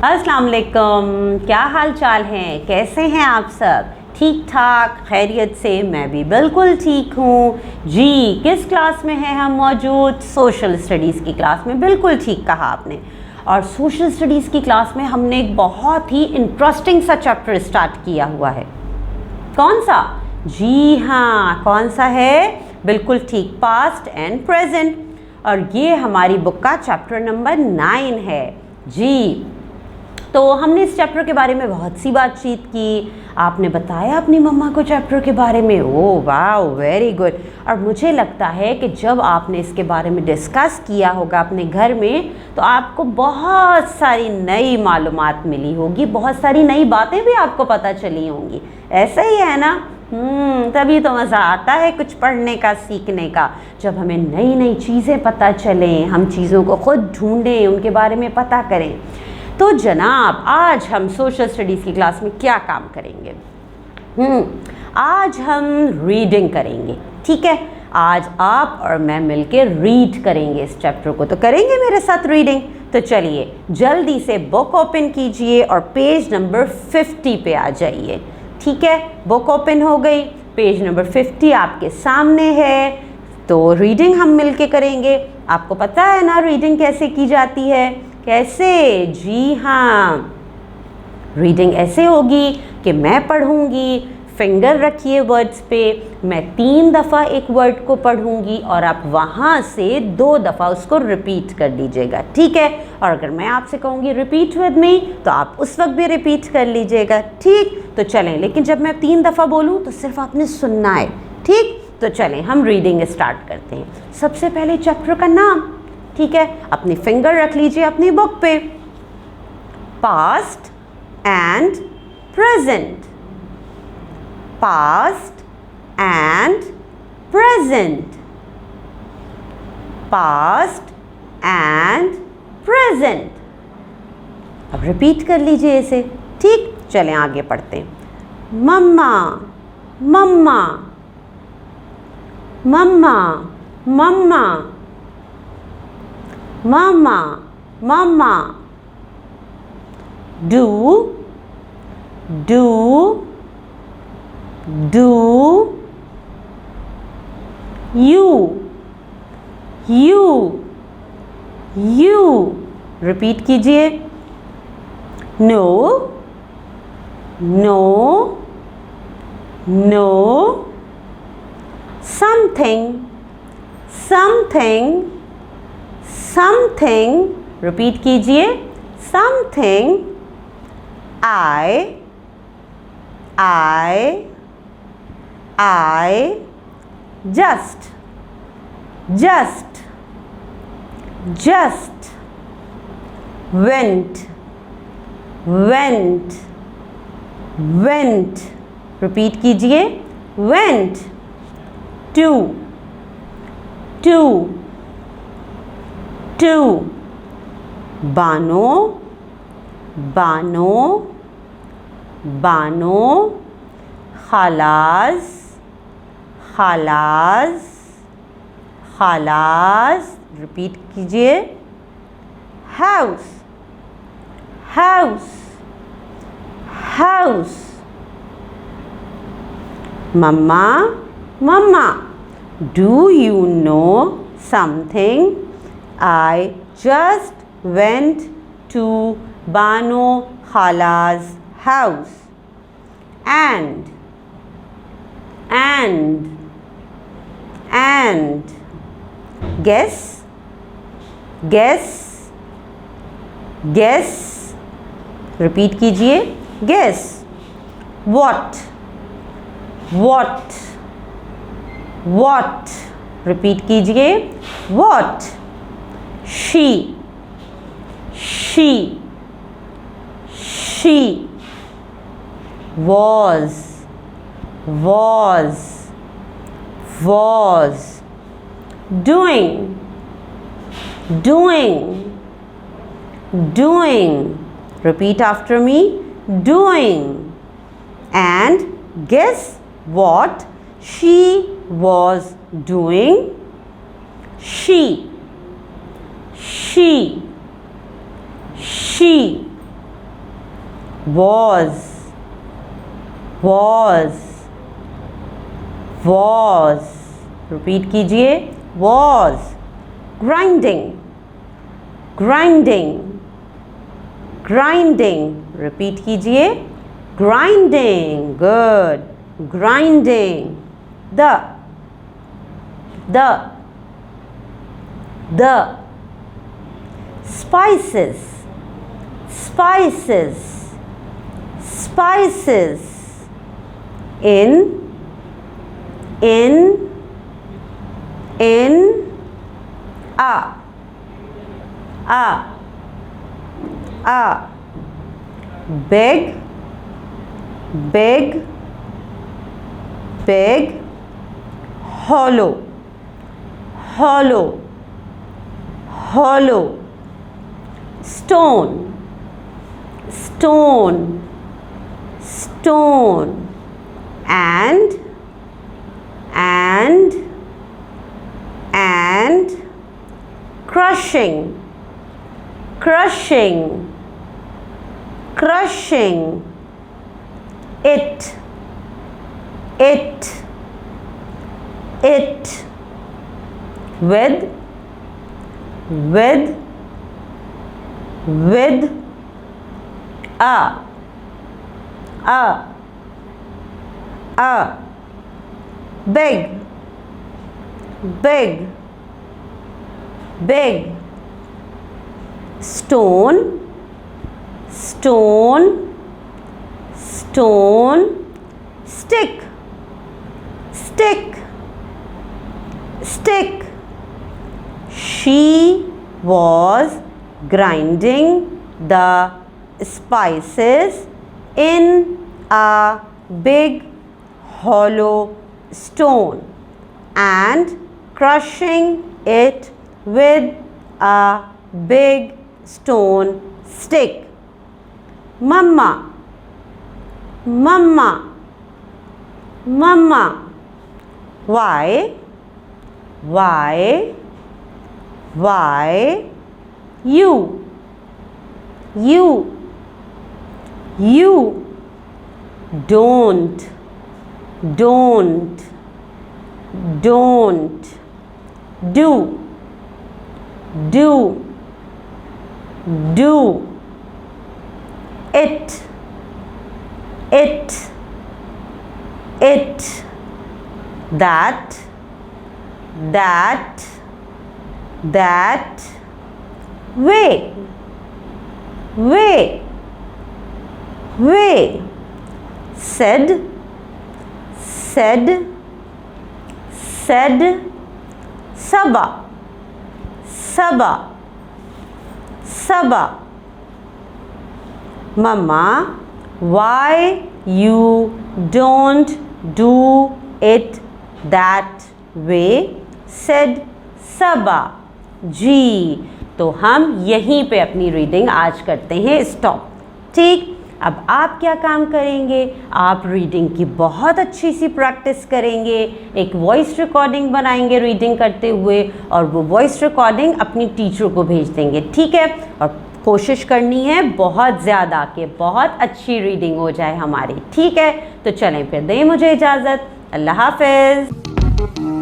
अस्सलाम वालेकुम, क्या हाल चाल हैं, कैसे हैं आप सब? ठीक ठाक खैरियत से? मैं भी बिल्कुल ठीक हूँ जी। किस क्लास में हैं हम मौजूद? सोशल स्टडीज़ की क्लास में। बिल्कुल ठीक कहा आपने। और सोशल स्टडीज़ की क्लास में हमने एक बहुत ही इंटरेस्टिंग सा चैप्टर स्टार्ट किया हुआ है। कौन सा? जी हाँ, कौन सा है? बिल्कुल ठीक, पास्ट एंड प्रेजेंट। और ये हमारी बुक का चैप्टर नंबर 9 है जी। तो हमने इस चैप्टर के बारे में बहुत सी बातचीत की। आपने बताया अपनी मम्मा को चैप्टर के बारे में। ओह वाह, वेरी गुड। और मुझे लगता है कि जब आपने इसके बारे में डिस्कस किया होगा अपने घर में तो आपको बहुत सारी नई मालूमात मिली होगी, बहुत सारी नई बातें भी आपको पता चली होंगी। ऐसा ही है ना? तभी तो मज़ा आता है कुछ पढ़ने का, सीखने का। जब हमें नई नई चीज़ें पता चलें, हम चीज़ों को खुद ढूंढें, उनके बारे में पता करें। तो जनाब, आज हम सोशल स्टडीज़ की क्लास में क्या काम करेंगे? आज हम रीडिंग करेंगे, ठीक है? आज आप और मैं मिलके रीड करेंगे इस चैप्टर को। तो करेंगे मेरे साथ रीडिंग? तो चलिए जल्दी से बुक ओपन कीजिए और पेज नंबर 50 पे आ जाइए, ठीक है? बुक ओपन हो गई, पेज नंबर 50 आपके सामने है। तो रीडिंग हम मिलके करेंगे। आपको पता है ना रीडिंग कैसे की जाती है? कैसे? जी हाँ, रीडिंग ऐसे होगी कि मैं पढ़ूंगी, फिंगर रखिए वर्ड्स पे, मैं 3 दफ़ा एक वर्ड को पढ़ूंगी और आप वहाँ से 2 दफ़ा उसको रिपीट कर दीजिएगा, ठीक है? और अगर मैं आपसे कहूँगी रिपीट विद मी तो आप उस वक्त भी रिपीट कर लीजिएगा, ठीक? तो चलें, लेकिन जब मैं 3 दफ़ा बोलूँ तो सिर्फ आपने सुनना है, ठीक? तो चलें हम रीडिंग स्टार्ट करते हैं। सबसे पहले चैप्टर का नाम, ठीक है? अपनी फिंगर रख लीजिए अपनी बुक पे। Past and present, past and present, past and present. अब रिपीट कर लीजिए इसे, ठीक? चलें आगे पढ़ते हैं। मम्मा, मम्मा, मम्मा, मम्मा, mama, mama. Do, do, do. You, you, you. Repeat कीजिए। No, no, no. Something, something, something. Repeat कीजिए। Something. I, just, just, just. Went, went, went. Repeat कीजिए। Went. To, to, to. Bano, Bano, Bano. खालाज, खालाज, खालाज। रिपीट कीजिए। House, house, house. Mama, mama. Do you know something? I just went to Bano Khala's house. And, guess, guess, guess. Repeat कीजिए। Guess. What, what, what. Repeat कीजिए। What. She, she, she. Was, was, was. Doing, doing, doing. Repeat after me. Doing. And guess what she was doing? She, was, was, was, repeat कीजिए, was, grinding, grinding, grinding, repeat कीजिए, grinding, good, grinding, the, spices, spices, spices, in, a, big, big, big, hollow, hollow, hollow, stone, stone, stone, and crushing, crushing, crushing, it, with, a, big, big, big, stone, stone, stone, stick, stick, stick. She was grinding the spices in a big hollow stone and crushing it with a big stone stick. Mama, mama, mama. Why, you don't do it that way said Saba. Mama, why you don't do it that way, said Saba. जी, तो हम यहीं पे अपनी reading आज करते हैं stop. ठीक, अब आप क्या काम करेंगे, आप रीडिंग की बहुत अच्छी सी प्रैक्टिस करेंगे, एक वॉइस रिकॉर्डिंग बनाएंगे रीडिंग करते हुए और वो वॉइस रिकॉर्डिंग अपनी टीचर को भेज देंगे। ठीक है, और कोशिश करनी है बहुत ज़्यादा कि बहुत अच्छी रीडिंग हो जाए हमारी। ठीक है, तो चलें फिर, दें मुझे इजाज़त। अल्लाह हाफ़िज़।